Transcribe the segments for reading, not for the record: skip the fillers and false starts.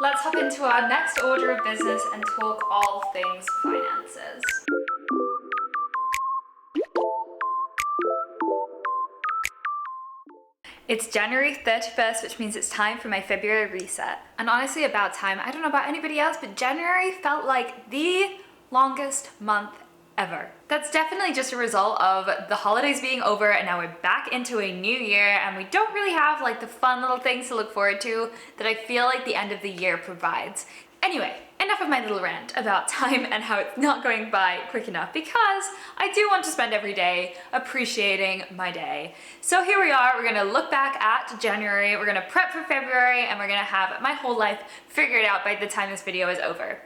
Let's hop into our next order of business and talk all things finances. It's January 31st, which means it's time for my February reset. And honestly, about time. I don't know about anybody else, but January felt like the longest month ever. That's definitely just a result of the holidays being over and now we're back into a new year and we don't really have like the fun little things to look forward to that I feel like the end of the year provides. Anyway, enough of my little rant about time and how it's not going by quick enough, because I do want to spend every day appreciating my day. So here we are, we're gonna look back at January, we're gonna prep for February, and we're gonna have my whole life figured out by the time this video is over.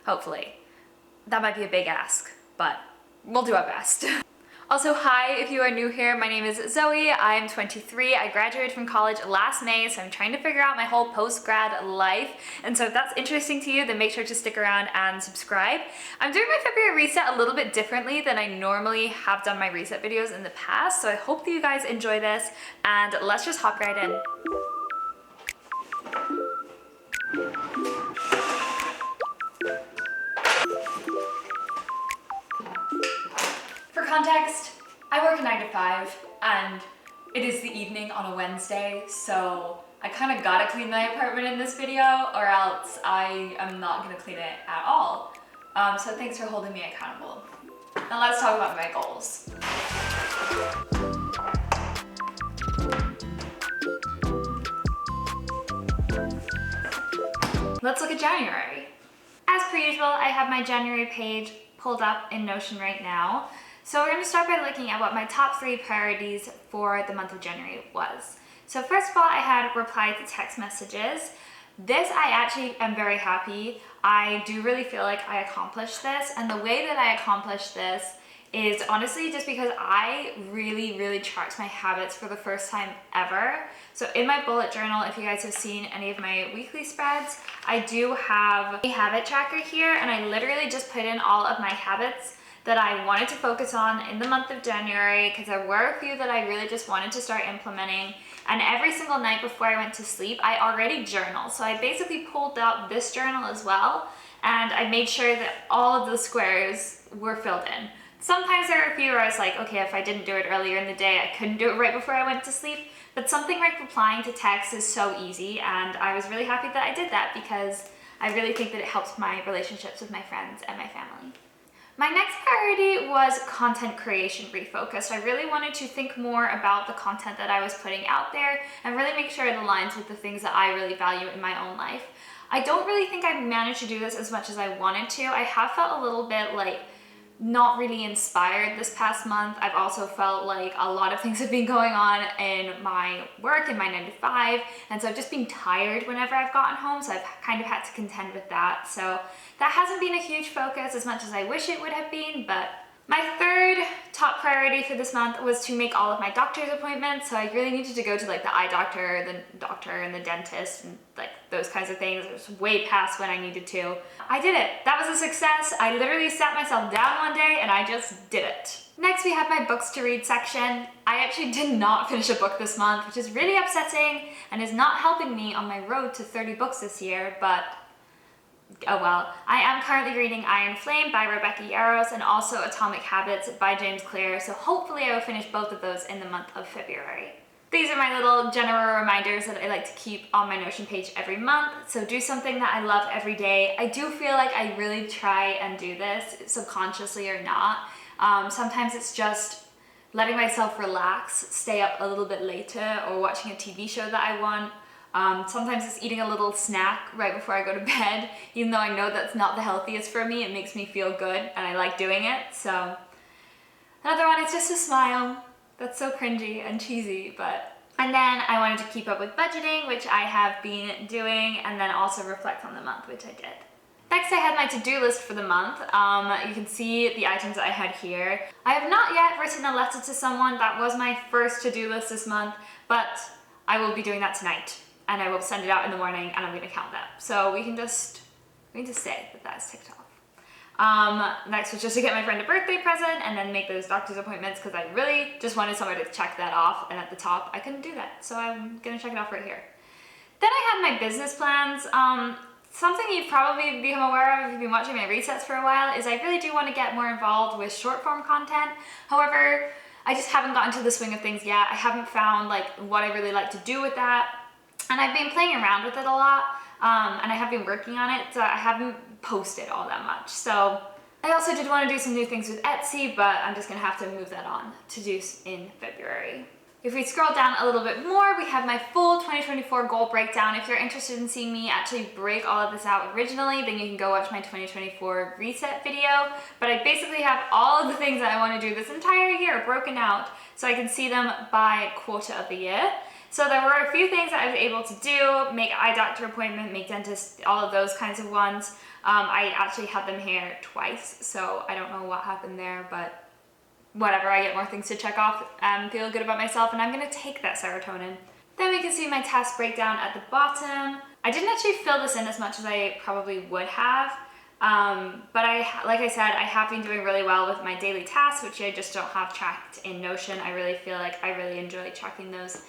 Hopefully. That might be a big ask, but we'll do our best. Also, hi, if you are new here, my name is Zoe, I am 23, I graduated from college last May, so I'm trying to figure out my whole post-grad life, and so if that's interesting to you, then make sure to stick around and subscribe. I'm doing my February reset a little bit differently than I normally have done my reset videos in the past, so I hope that you guys enjoy this, and let's just hop right in. For context, I work a 9 to 5 and it is the evening on a Wednesday, so I kind of gotta clean my apartment in this video or else I am not gonna clean it at all. So thanks for holding me accountable. Now let's talk about my goals. Let's look at January. As per usual, I have my January page pulled up in Notion right now. So we're going to start by looking at what my top 3 priorities for the month of January was. So first of all, I had replied to text messages. This I actually am very happy. I do really feel like I accomplished this, and the way that I accomplished this is honestly just because I really tracked my habits for the first time ever. So in my bullet journal, if you guys have seen any of my weekly spreads, I do have a habit tracker here, and I literally just put in all of my habits that I wanted to focus on in the month of January, because there were a few that I really just wanted to start implementing. And every single night before I went to sleep, I already journal. So I basically pulled out this journal as well, and I made sure that all of the squares were filled in. Sometimes there are a few where I was like, okay, if I didn't do it earlier in the day, I couldn't do it right before I went to sleep. But something like replying to text is so easy, and I was really happy that I did that because I really think that it helps my relationships with my friends and my family. My next priority was content creation refocused. I really wanted to think more about the content that I was putting out there and really make sure it aligns with the things that I really value in my own life. I don't really think I've managed to do this as much as I wanted to. I have felt a little bit like not really inspired this past month. I've also felt like a lot of things have been going on in my work, in my 9 to 5, and so I've just been tired whenever I've gotten home, so I've kind of had to contend with that. So that hasn't been a huge focus as much as I wish it would have been, but my third top priority for this month was to make all of my doctor's appointments. So I really needed to go to like the eye doctor, the doctor and the dentist and like those kinds of things. It was way past when I needed to. I did it. That was a success. I literally sat myself down one day and I just did it. Next we have my books to read section. I actually did not finish a book this month, which is really upsetting and is not helping me on my road to 30 books this year, but oh well. I am currently reading Iron Flame by Rebecca Yarros and also Atomic Habits by James Clear, so hopefully I will finish both of those in the month of February. These are my little general reminders that I like to keep on my Notion page every month, so do something that I love every day. I do feel like I really try and do this, subconsciously or not. Sometimes it's just letting myself relax, stay up a little bit later, or watching a TV show that I want. Sometimes it's eating a little snack right before I go to bed, even though I know that's not the healthiest for me. It makes me feel good and I like doing it. So another one is just a smile. That's so cringy and cheesy, but. And then I wanted to keep up with budgeting, which I have been doing, and then also reflect on the month, which I did. Next, I had my to-do list for the month. You can see the items I had here. I have not yet written a letter to someone. That was my first to-do list this month, but I will be doing that tonight. And I will send it out in the morning and I'm gonna count that. So we can just say that that's ticked off. Next was just to get my friend a birthday present and then make those doctor's appointments because I really just wanted somewhere to check that off, and at the top I couldn't do that. So I'm gonna check it off right here. Then I had my business plans. Something you've probably become aware of if you've been watching my resets for a while is I really do want to get more involved with short form content. However, I just haven't gotten to the swing of things yet. I haven't found like what I really like to do with that. And I've been playing around with it a lot, and I have been working on it, so I haven't posted all that much. So I also did want to do some new things with Etsy, but I'm just gonna have to move that on to do in February. If we scroll down a little bit more, we have my full 2024 goal breakdown. If you're interested in seeing me actually break all of this out originally, then you can go watch my 2024 reset video. But I basically have all of the things that I want to do this entire year broken out so I can see them by quarter of the year. So there were a few things that I was able to do, make eye doctor appointment, make dentist, all of those kinds of ones. I actually had them here twice, so I don't know what happened there, but whatever, I get more things to check off and feel good about myself, and I'm gonna take that serotonin. Then we can see my task breakdown at the bottom. I didn't actually fill this in as much as I probably would have, but like I said, I have been doing really well with my daily tasks, which I just don't have tracked in Notion. I really feel like I really enjoy tracking those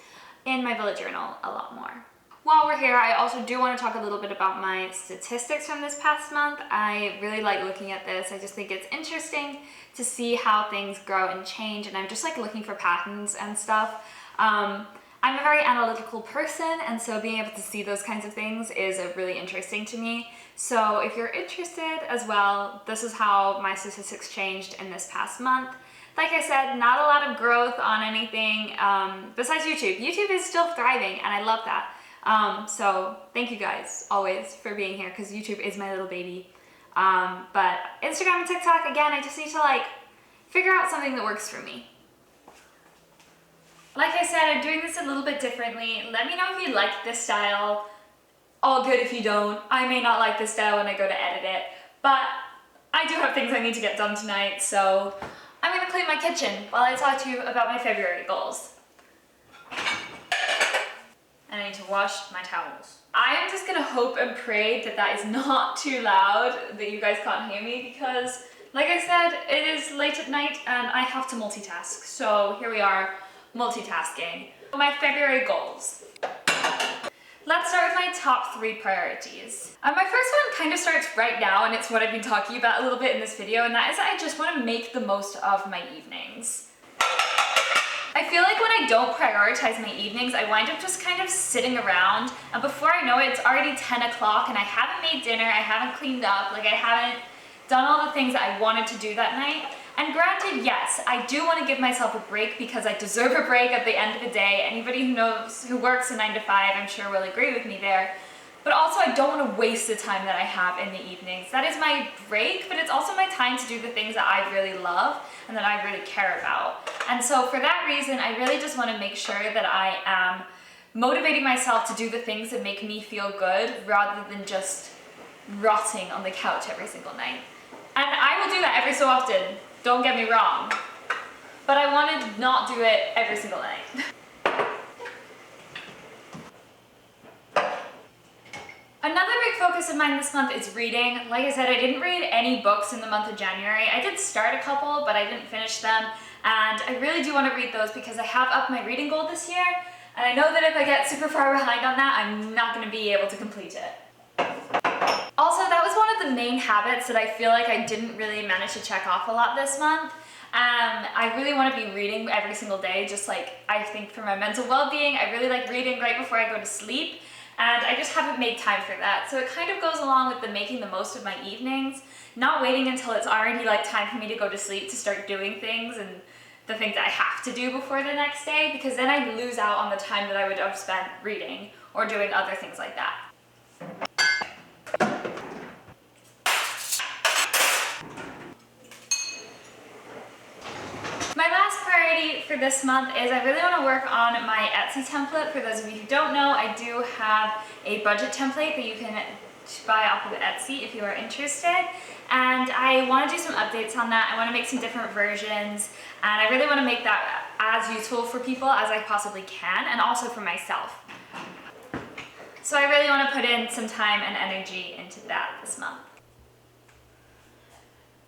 in my bullet journal a lot more. While we're here, I also do want to talk a little bit about my statistics from this past month. I really like looking at this. I just think it's interesting to see how things grow and change, and I'm just like looking for patterns and stuff. I'm a very analytical person, and so being able to see those kinds of things is really interesting to me. So if you're interested as well, this is how my statistics changed in this past month. Like I said, not a lot of growth on anything besides YouTube. YouTube is still thriving, and I love that. So thank you guys always for being here, because YouTube is my little baby. But Instagram and TikTok, again, I just need to like figure out something that works for me. Like I said, I'm doing this a little bit differently. Let me know if you like this style. All good if you don't. I may not like this style when I go to edit it, but I do have things I need to get done tonight, so I'm gonna clean my kitchen while I talk to you about my February goals. And I need to wash my towels. I am just gonna hope and pray that that is not too loud, that you guys can't hear me, because like I said, it is late at night and I have to multitask. So here we are, multitasking. My February goals. Let's start with my top 3 priorities. My first one kind of starts right now, and it's what I've been talking about a little bit in this video, and that is I just want to make the most of my evenings. I feel like when I don't prioritize my evenings, I wind up just kind of sitting around, and before I know it, it's already 10 o'clock and I haven't made dinner, I haven't cleaned up, like I haven't done all the things that I wanted to do that night. And granted, yes, I do want to give myself a break because I deserve a break at the end of the day. Anybody who works a 9 to 5, I'm sure will agree with me there. But also I don't want to waste the time that I have in the evenings. That is my break, but it's also my time to do the things that I really love and that I really care about. And so for that reason, I really just want to make sure that I am motivating myself to do the things that make me feel good rather than just rotting on the couch every single night. And I will do that every so often, don't get me wrong, but I want to not do it every single night. Another big focus of mine this month is reading. Like I said, I didn't read any books in the month of January. I did start a couple, but I didn't finish them, and I really do want to read those because I have upped my reading goal this year, and I know that if I get super far behind on that, I'm not going to be able to complete it. Also, that was one of the main habits that I feel like I didn't really manage to check off a lot this month. I really want to be reading every single day, just like I think for my mental well-being. I really like reading right before I go to sleep, and I just haven't made time for that. So it kind of goes along with the making the most of my evenings, not waiting until it's already like time for me to go to sleep to start doing things and the things that I have to do before the next day, because then I lose out on the time that I would have spent reading or doing other things like that. My last priority for this month is I really want to work on my Etsy template. For those of you who don't know, I do have a budget template that you can buy off of Etsy if you are interested. And I want to do some updates on that. I want to make some different versions, and I really want to make that as useful for people as I possibly can, and also for myself. So I really want to put in some time and energy into that this month.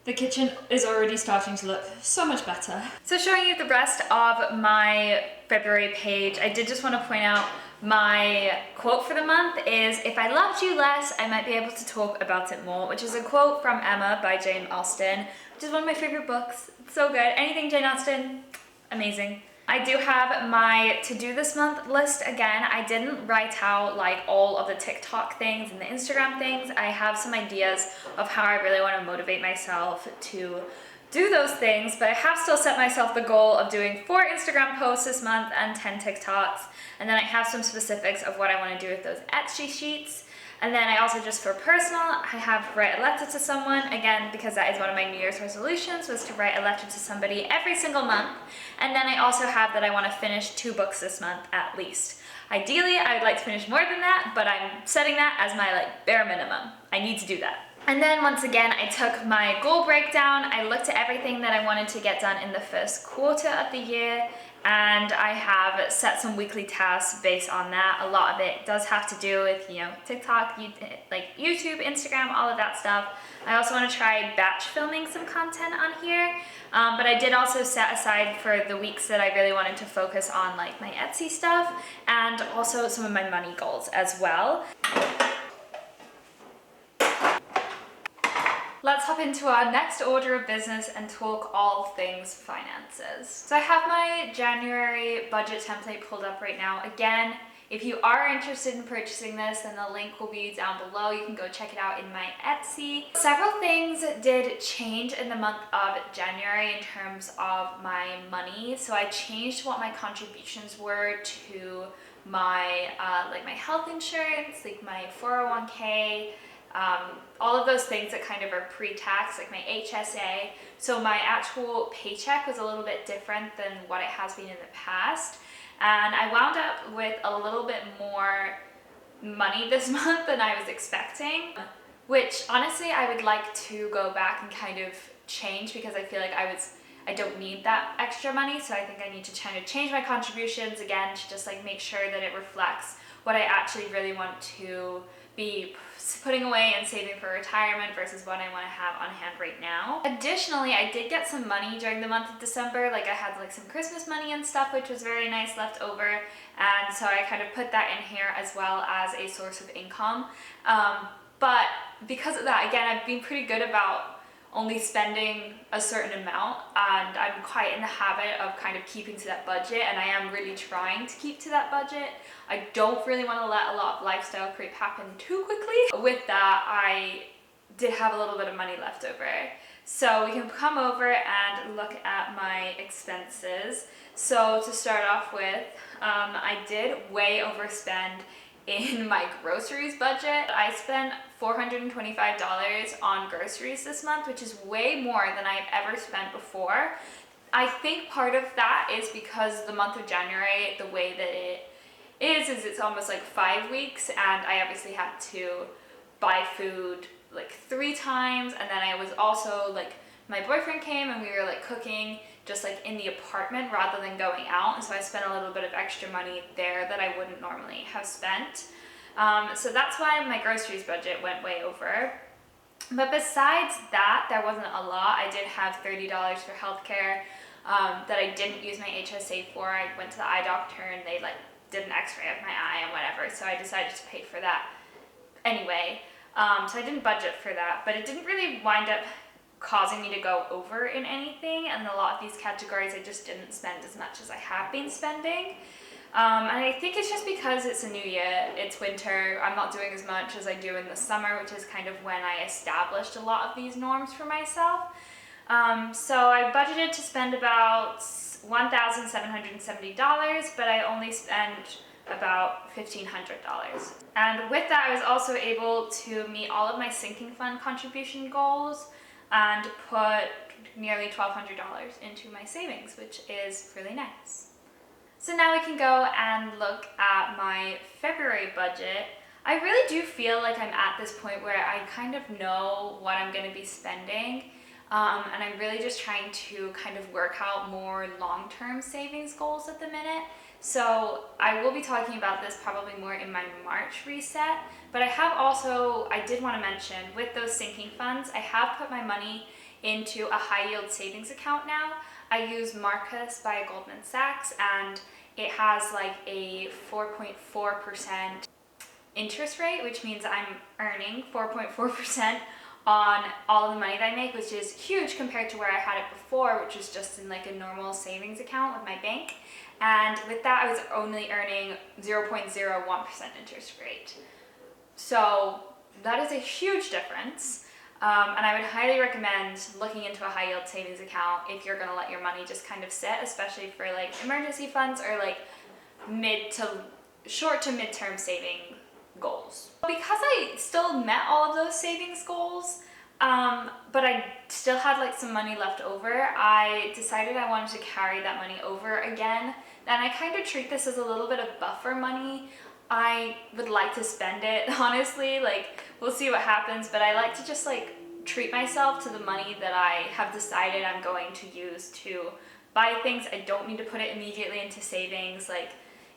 The kitchen is already starting to look so much better. So showing you the rest of my February page, I did just want to point out My quote for the month is, "If I loved you less, I might be able to talk about it more," which is a quote from Emma by Jane Austen, which is one of my favorite books. It's so good. Anything Jane Austen, amazing. I do have my to-do this month list again. I didn't write out like all of the TikTok things and the Instagram things. I have some ideas of how I really want to motivate myself to do those things, but I have still set myself the goal of doing 4 Instagram posts this month and 10 TikToks. And then I have some specifics of what I want to do with those Etsy sheets. And then I also, just for personal, I have write a letter to someone, again, because that is one of my New Year's resolutions, was to write a letter to somebody every single month. And then I also have that I want to finish 2 books this month at least. Ideally, I would like to finish more than that, but I'm setting that as my bare minimum. I need to do that. And then once again, I took my goal breakdown. I looked at everything that I wanted to get done in the first quarter of the year, and I have set some weekly tasks based on that. A lot of it does have to do with, TikTok, YouTube, Instagram, all of that stuff. I also want to try batch filming some content on here, but I did also set aside for the weeks that I really wanted to focus on my Etsy stuff, and also some of my money goals as well. Let's hop into our next order of business and talk all things finances. So I have my January budget template pulled up right now. Again, if you are interested in purchasing this, then the link will be down below. You can go check it out in my Etsy. Several things did change in the month of January in terms of my money. So I changed what my contributions were to my my health insurance, my 401k, all of those things that kind of are pre-tax, like my HSA. So my actual paycheck was a little bit different than what it has been in the past. And I wound up with a little bit more money this month than I was expecting, which honestly I would like to go back and kind of change, because I feel like I don't need that extra money. So I think I need to kind of change my contributions again to just make sure that it reflects what I actually really want to be putting away and saving for retirement versus what I want to have on hand right now. Additionally, I did get some money during the month of December. I had some Christmas money and stuff, which was very nice left over. And so I kind of put that in here as well as a source of income. But because of that, again, I've been pretty good about only spending a certain amount, and I'm quite in the habit of kind of keeping to that budget, and I am really trying to keep to that budget. I don't really want to let a lot of lifestyle creep happen too quickly. With that, I did have a little bit of money left over. So we can come over and look at my expenses. So to start off with, I did way overspend in my groceries budget. I spent $425 on groceries this month, which is way more than I've ever spent before. I think part of that is because the month of January, the way that it is it's almost 5 weeks, and I obviously had to buy food 3 times, and then I was also my boyfriend came and we were cooking just in the apartment rather than going out, and so I spent a little bit of extra money there that I wouldn't normally have spent. So that's why my groceries budget went way over. But besides that, there wasn't a lot. I did have $30 for healthcare that I didn't use my HSA for. I went to the eye doctor and they did an x-ray of my eye and whatever, so I decided to pay for that anyway. So I didn't budget for that, but it didn't really wind up causing me to go over in anything, and a lot of these categories I just didn't spend as much as I have been spending. And I think it's just because it's a new year, it's winter, I'm not doing as much as I do in the summer, which is kind of when I established a lot of these norms for myself. So I budgeted to spend about $1,770, but I only spent about $1,500. And with that, I was also able to meet all of my sinking fund contribution goals and put nearly $1,200 into my savings, which is really nice. So now we can go and look at my February budget. I really do feel like I'm at this point where I kind of know what I'm going to be spending, and I'm really just trying to kind of work out more long-term savings goals at the minute. So I will be talking about this probably more in my March reset, but I did want to mention, with those sinking funds, I have put my money into a high yield savings account now. I use Marcus by Goldman Sachs, and it has like a 4.4% interest rate, which means I'm earning 4.4% on all the money that I make, which is huge compared to where I had it before, which was just in like a normal savings account with my bank. And with that, I was only earning 0.01% interest rate. So that is a huge difference. And I would highly recommend looking into a high yield savings account if you're gonna let your money just kind of sit, especially for like emergency funds or like short to mid-term saving goals. Because I still met all of those savings goals, but I still had like some money left over, I decided I wanted to carry that money over again. And I kind of treat this as a little bit of buffer money. I would like to spend it, honestly, like we'll see what happens, but I like to just like treat myself to the money that I have decided I'm going to use to buy things. I don't need to put it immediately into savings. Like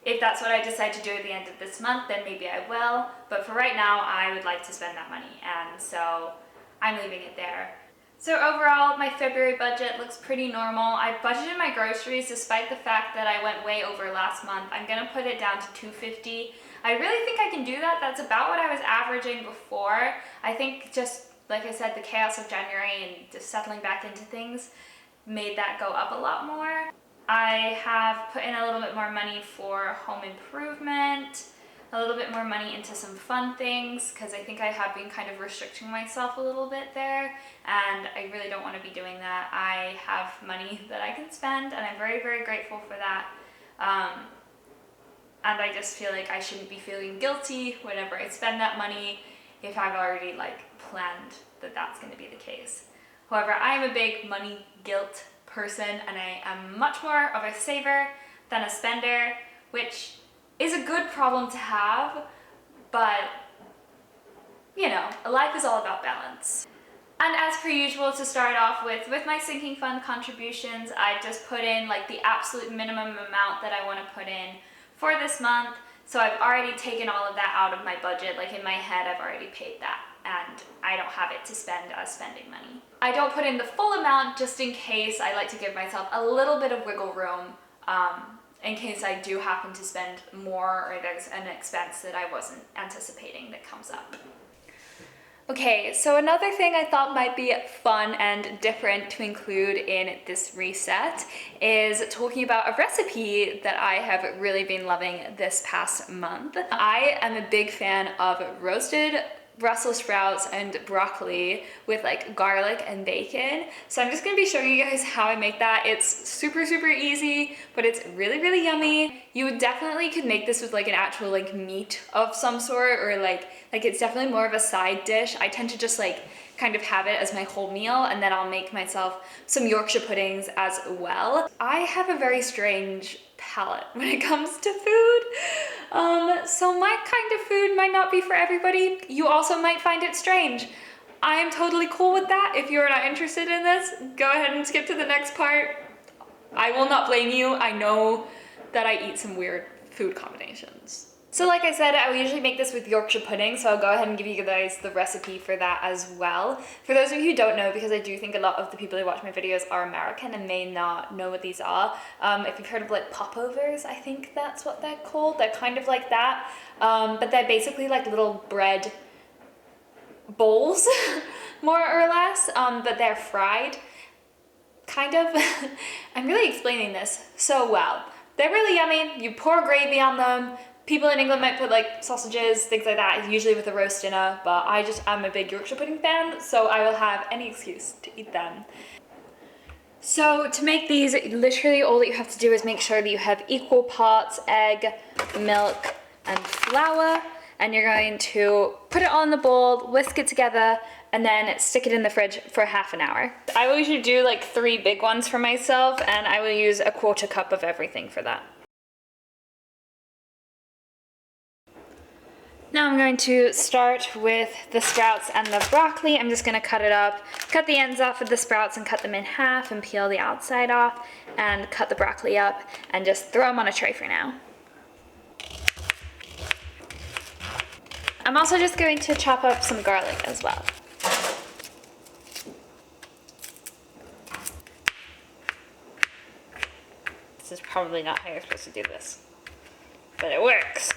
if that's what I decide to do at the end of this month, then maybe I will. But for right now, I would like to spend that money. And so I'm leaving it there. So overall, my February budget looks pretty normal. I budgeted my groceries despite the fact that I went way over last month. I'm gonna put it down to $250. I really think I can do that. That's about what I was averaging before. I think just, like I said, the chaos of January and just settling back into things made that go up a lot more. I have put in a little bit more money for home improvement, a little bit more money into some fun things, because I think I have been kind of restricting myself a little bit there, and I really don't want to be doing that. I have money that I can spend, and I'm very, very grateful for that. And I just feel like I shouldn't be feeling guilty whenever I spend that money if I've already like planned that that's going to be the case. However, I'm a big money guilt person, and I am much more of a saver than a spender, which is a good problem to have, but you know, life is all about balance. And as per usual, to start off with my sinking fund contributions, I just put in like the absolute minimum amount that I want to put in for this month. So I've already taken all of that out of my budget. Like in my head, I've already paid that, and I don't have it to spend as spending money. I don't put in the full amount just in case. I like to give myself a little bit of wiggle room in case I do happen to spend more or there's an expense that I wasn't anticipating that comes up. Okay, so another thing I thought might be fun and different to include in this reset is talking about a recipe that I have really been loving this past month. I am a big fan of roasted Brussels sprouts and broccoli with like garlic and bacon. So I'm just gonna be showing you guys how I make that. It's super, super easy, but it's really, really yummy. You would definitely could make this with like an actual like meat of some sort, or like it's definitely more of a side dish. I tend to just like kind of have it as my whole meal, and then I'll make myself some Yorkshire puddings as well. I have a very strange palate when it comes to food. So my kind of food might not be for everybody. You also might find it strange. I am totally cool with that. If you're not interested in this, go ahead and skip to the next part. I will not blame you. I know that I eat some weird food combinations. So like I said, I will usually make this with Yorkshire pudding, so I'll go ahead and give you guys the recipe for that as well. For those of you who don't know, because I do think a lot of the people who watch my videos are American and may not know what these are, if you've heard of like popovers, I think that's what they're called. They're kind of like that, but they're basically like little bread bowls, more or less, but they're fried, kind of. I'm really explaining this so well. They're really yummy. You pour gravy on them. People in England might put like sausages, things like that, usually with a roast dinner, but I'm a big Yorkshire pudding fan, so I will have any excuse to eat them. So to make these, literally all that you have to do is make sure that you have equal parts egg, milk, and flour, and you're going to put it on the bowl, whisk it together, and then stick it in the fridge for half an hour. I will usually do like 3 big ones for myself, and I will use a 1/4 cup of everything for that. Now I'm going to start with the sprouts and the broccoli. I'm just going to cut it up, cut the ends off of the sprouts and cut them in half and peel the outside off, and cut the broccoli up and just throw them on a tray for now. I'm also just going to chop up some garlic as well. This is probably not how you're supposed to do this, but it works.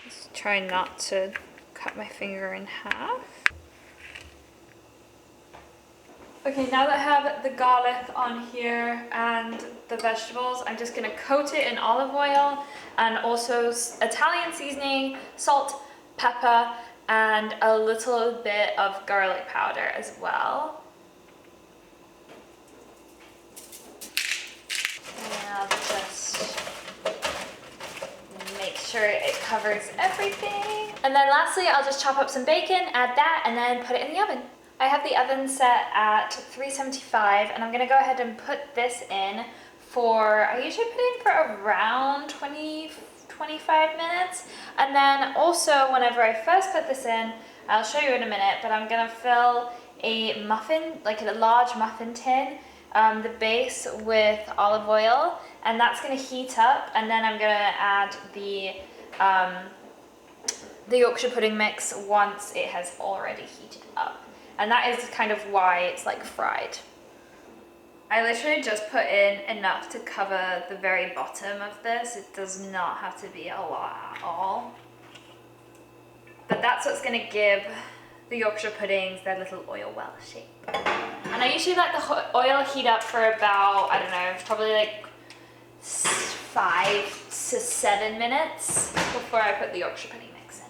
Just try not to cut my finger in half. Okay, now that I have the garlic on here and the vegetables, I'm just gonna coat it in olive oil and also Italian seasoning, salt, pepper, and a little bit of garlic powder as well. And I'll just make sure it covers everything. And then lastly, I'll just chop up some bacon, add that, and then put it in the oven. I have the oven set at 375, and I'm gonna go ahead and put this in for, I usually put in for around 20-25 minutes. And then also, whenever I first put this in, I'll show you in a minute, but I'm gonna fill a muffin, like a large muffin tin, the base with olive oil, and that's gonna heat up, and then I'm gonna add the Yorkshire pudding mix once it has already heated up. And that is kind of why it's like fried. I literally just put in enough to cover the very bottom of this. It does not have to be a lot at all. But that's what's gonna give the Yorkshire puddings their little oil well shape. And I usually let the oil heat up for about, I don't know, probably like 5 to 7 minutes before I put the Yorkshire pudding mix in.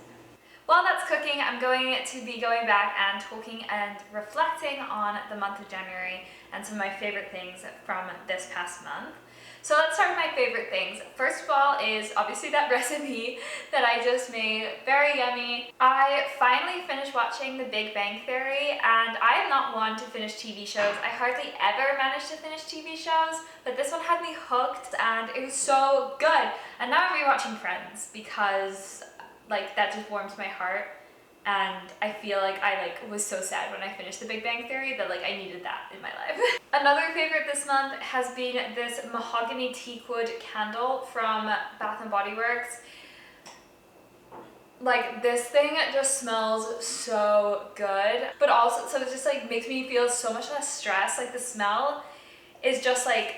While that's cooking, I'm going to be going back and talking and reflecting on the month of January and some of my favorite things from this past month. So let's start with my favorite things. First of all is obviously that recipe that I just made, very yummy. I finally finished watching The Big Bang Theory, and I am not one to finish TV shows. I hardly ever manage to finish TV shows, but this one had me hooked and it was so good. And now I'm rewatching Friends because like that just warms my heart, and I feel like I was so sad when I finished The Big Bang Theory that like I needed that in my life. Another favorite this month has been this mahogany teakwood candle from Bath and Body Works. Like this thing just smells so good, but also so it just like makes me feel so much less stress. Like the smell is just like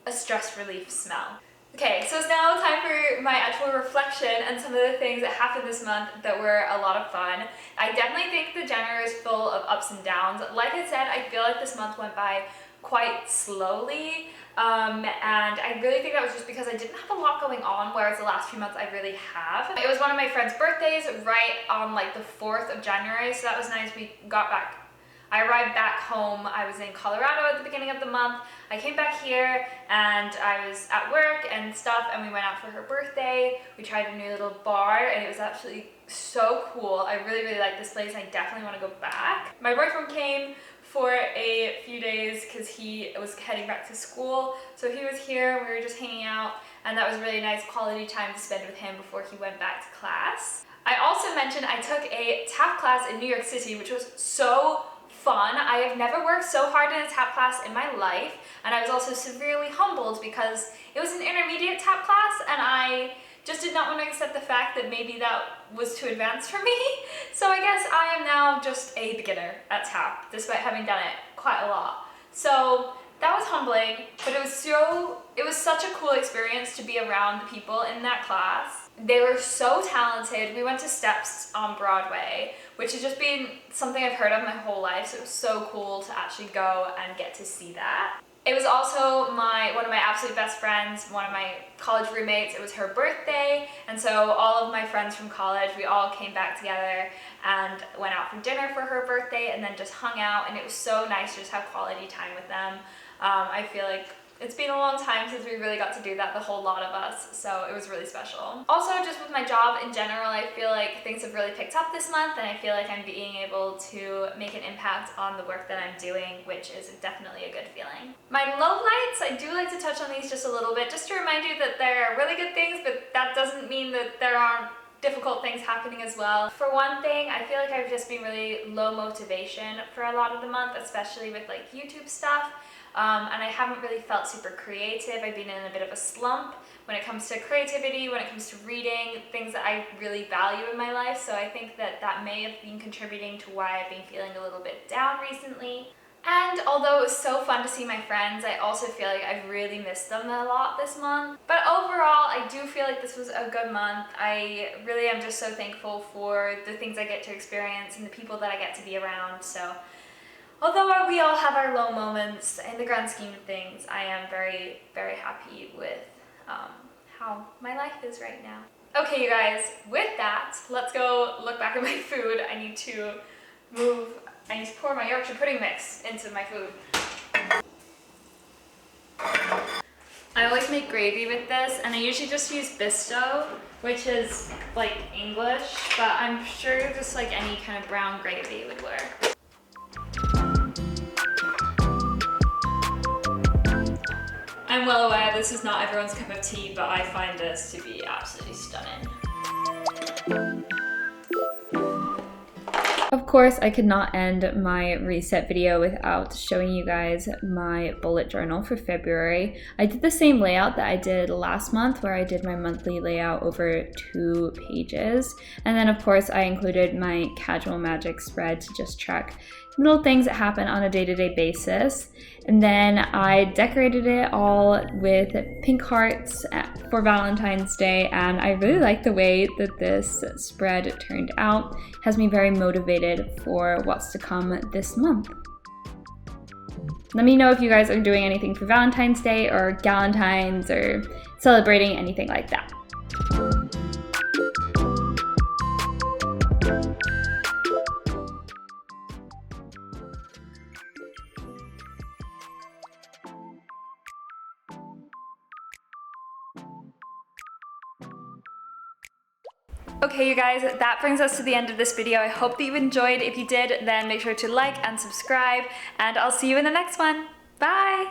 a stress relief smell. Okay, so it's now time for my actual reflection and some of the things that happened this month that were a lot of fun. I definitely think the January is full of ups and downs. Like I said, I feel like this month went by quite slowly, and I really think that was just because I didn't have a lot going on, whereas the last few months I really have. It was one of my friend's birthdays right on like the 4th of January, so that was nice. We got back. I arrived back home. I was in Colorado at the beginning of the month. I came back here and I was at work and stuff, and we went out for her birthday. We tried a new little bar and it was absolutely so cool. I really, really like this place. I definitely want to go back. My boyfriend came for a few days because he was heading back to school. So he was here, we were just hanging out, and that was really nice quality time to spend with him before he went back to class. I also mentioned I took a tap class in New York City, which was so fun. I have never worked so hard in a tap class in my life, and I was also severely humbled because it was an intermediate tap class and I just did not want to accept the fact that maybe that was too advanced for me. So I guess I am now just a beginner at tap, despite having done it quite a lot. So that was humbling, but it was such a cool experience to be around the people in that class. They were so talented. We went to Steps on Broadway, which has just been something I've heard of my whole life, so it was so cool to actually go and get to see that. It was also one of my absolute best friends, one of my college roommates. It was her birthday, and so all of my friends from college, we all came back together and went out for dinner for her birthday and then just hung out, and it was so nice to just have quality time with them. I feel like it's been a long time since we really got to do that, the whole lot of us, so it was really special. Also, just with my job in general, I feel like things have really picked up this month, and I feel like I'm being able to make an impact on the work that I'm doing, which is definitely a good feeling. My lowlights, I do like to touch on these just a little bit, just to remind you that there are really good things, but that doesn't mean that there aren't difficult things happening as well. For one thing, I feel like I've just been really low motivation for a lot of the month, especially with like YouTube stuff. And I haven't really felt super creative. I've been in a bit of a slump when it comes to creativity, when it comes to reading, things that I really value in my life. So I think that that may have been contributing to why I've been feeling a little bit down recently. And although it was so fun to see my friends, I also feel like I've really missed them a lot this month. But overall, I do feel like this was a good month. I really am just so thankful for the things I get to experience and the people that I get to be around. So although we all have our low moments, in the grand scheme of things, I am very, very happy with how my life is right now. Okay, you guys, with that, let's go look back at my food. I need to pour my Yorkshire pudding mix into my food. I always make gravy with this, and I usually just use Bisto, which is like English, but I'm sure just like any kind of brown gravy would work. I'm well aware this is not everyone's cup of tea, but I find this to be absolutely stunning. Of course, I could not end my reset video without showing you guys my bullet journal for February. I did the same layout that I did last month, where I did my monthly layout over 2 pages. And then of course I included my casual magic spread to just track little things that happen on a day-to-day basis. And then I decorated it all with pink hearts for Valentine's Day, and I really like the way that this spread turned out. It has me very motivated for what's to come this month. Let me know if you guys are doing anything for Valentine's Day or Galentine's or celebrating anything like that. Okay, you guys, that brings us to the end of this video. I hope that you enjoyed. If you did, then make sure to like and subscribe, and I'll see you in the next one. Bye!